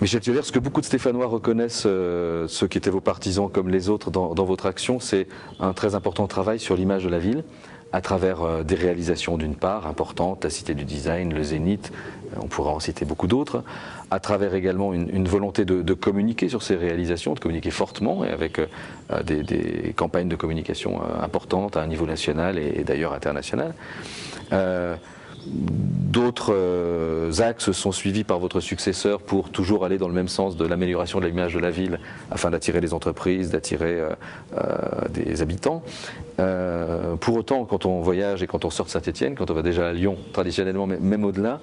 Michel Thiollière, ce que beaucoup de Stéphanois reconnaissent, ceux qui étaient vos partisans comme les autres dans votre action, c'est un très important travail sur l'image de la ville, à travers des réalisations d'une part importantes, la Cité du Design, le Zénith, on pourra en citer beaucoup d'autres, à travers également une volonté de communiquer sur ces réalisations, de communiquer fortement et avec des campagnes de communication importantes à un niveau national et d'ailleurs international. D'autres axes sont suivis par votre successeur pour toujours aller dans le même sens de l'amélioration de l'image de la ville afin d'attirer les entreprises, d'attirer des habitants. Pour autant, quand on voyage et quand on sort de Saint-Étienne, quand on va déjà à Lyon traditionnellement, mais même au-delà,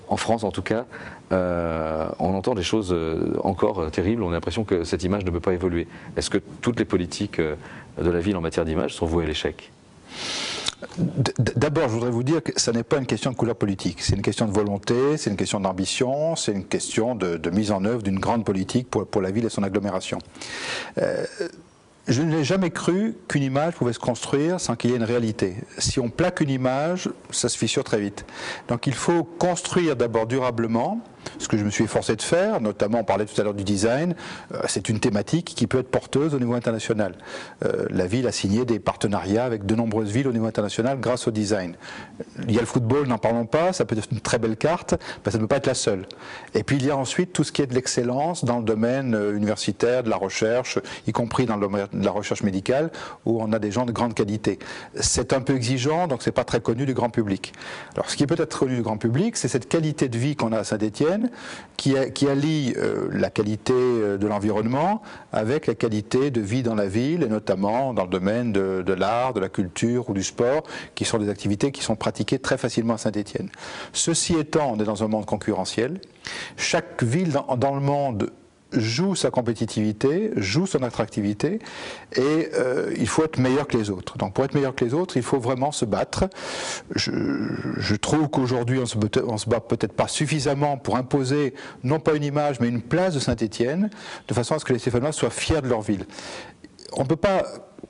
en France en tout cas, on entend des choses encore terribles. On a l'impression que cette image ne peut pas évoluer. Est-ce que toutes les politiques de la ville en matière d'image sont vouées à l'échec ? D'abord, je voudrais vous dire que ça n'est pas une question de couleur politique, c'est une question de volonté, c'est une question d'ambition, c'est une question de mise en œuvre d'une grande politique pour la ville et son agglomération. Je n'ai jamais cru qu'une image pouvait se construire sans qu'il y ait une réalité. Si on plaque une image, ça se fissure très vite. Donc il faut construire d'abord durablement, ce que je me suis efforcé de faire, notamment on parlait tout à l'heure du design, c'est une thématique qui peut être porteuse au niveau international. La ville a signé des partenariats avec de nombreuses villes au niveau international grâce au design. Il y a le football, n'en parlons pas, ça peut être une très belle carte, mais ça ne peut pas être la seule. Et puis il y a ensuite tout ce qui est de l'excellence dans le domaine universitaire, de la recherche, y compris dans le domaine de la recherche médicale, où on a des gens de grande qualité. C'est un peu exigeant, donc c'est pas très connu du grand public. Alors ce qui est peut-être connu du grand public, c'est cette qualité de vie qu'on a à Saint-Étienne, qui allie la qualité de l'environnement avec la qualité de vie dans la ville, et notamment dans le domaine de l'art, de la culture ou du sport, qui sont des activités qui sont pratiquées très facilement à Saint-Étienne. Ceci étant, on est dans un monde concurrentiel. Chaque ville dans le monde joue sa compétitivité, joue son attractivité, et il faut être meilleur que les autres. Donc pour être meilleur que les autres, il faut vraiment se battre. Je trouve qu'aujourd'hui on se bat peut-être pas suffisamment pour imposer non pas une image mais une place de Saint-Étienne, de façon à ce que les Stéphanois soient fiers de leur ville. On ne peut pas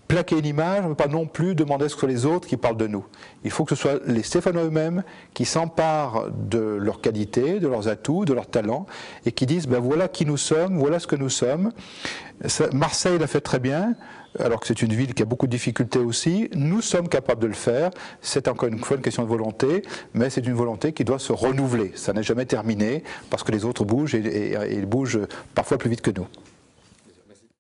plaquer une image, on ne peut pas non plus demander à ce que ce soit les autres qui parlent de nous. Il faut que ce soit les Stéphanois eux-mêmes qui s'emparent de leurs qualités, de leurs atouts, de leurs talents, et qui disent ben voilà qui nous sommes, voilà ce que nous sommes. Marseille l'a fait très bien, alors que c'est une ville qui a beaucoup de difficultés aussi. Nous sommes capables de le faire. C'est encore une fois une question de volonté, mais c'est une volonté qui doit se renouveler. Ça n'est jamais terminé, parce que les autres bougent et ils bougent parfois plus vite que nous.